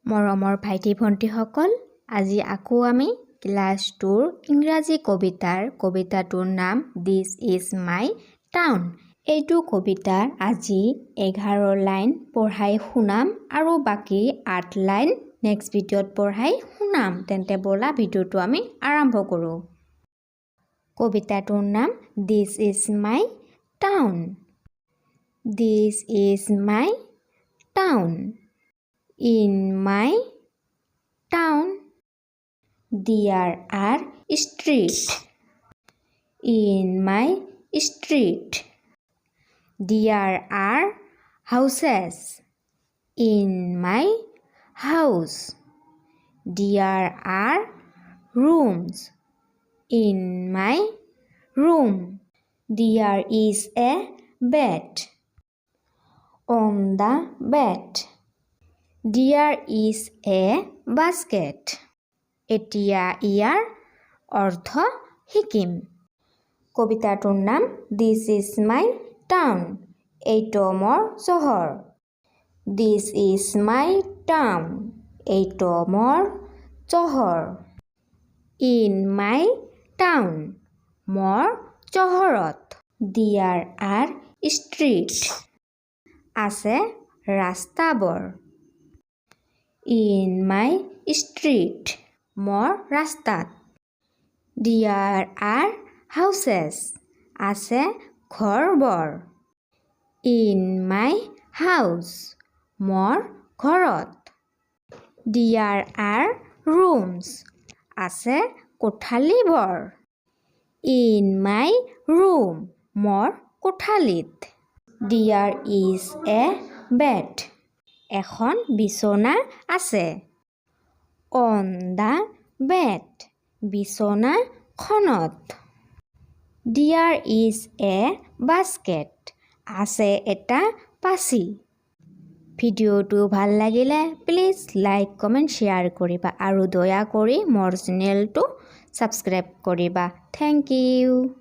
মৰমৰ ভাইটি ভণ্টিসকল, আজি আকৌ আমি ক্লাছ 2ৰ ইংৰাজী কবিতাটোৰ নাম দিছ ইজ মাই টাউন। এইটো কবিতাৰ আজি 11 লাইন পঢ়াই শুনাম আৰু বাকী 8 লাইন নেক্সট ভিডিঅ'ত পঢ়াই শুনাম। তেন্তে বলা ভিডিঅ'টো আমি আৰম্ভ কৰোঁ। কবিতাটোৰ নাম this is my town. This is my town. In my town, there are streets. In my street, there are houses. In my house, there are rooms. In my room, there is a bed. On the bed, there is a basket. এতিয়া ইয়াৰ অৰ্থ শিকিম। কবিতাটোৰ নাম this is my town. এইটো মোৰ চহৰ। This is my town. এইটো মোৰ চহৰ। In my town. মোৰ চহৰত। দিয়াৰ আৰ ষ্ট্ৰীট। আছে ৰাস্তাবোৰ। In my street, মোৰ ৰাস্তাত। There are houses, আছে ঘৰবোৰ। In my house, মোৰ ঘৰত। There are rooms, আছে কোঠালীবোৰ। In my room, মোৰ কোঠালীত। There is a bed, এখন বিছনা আছে। On the bed, বিছনাখনত। There is a basket, আছে এটা পাচি। ভিডিঅ'টো ভাল লাগিলে প্লিজ লাইক কমেণ্ট শ্বেয়াৰ কৰিবা আৰু দয়া কৰি মোৰ চেনেলটো ছাবস্ক্ৰাইব কৰিবা। Thank U.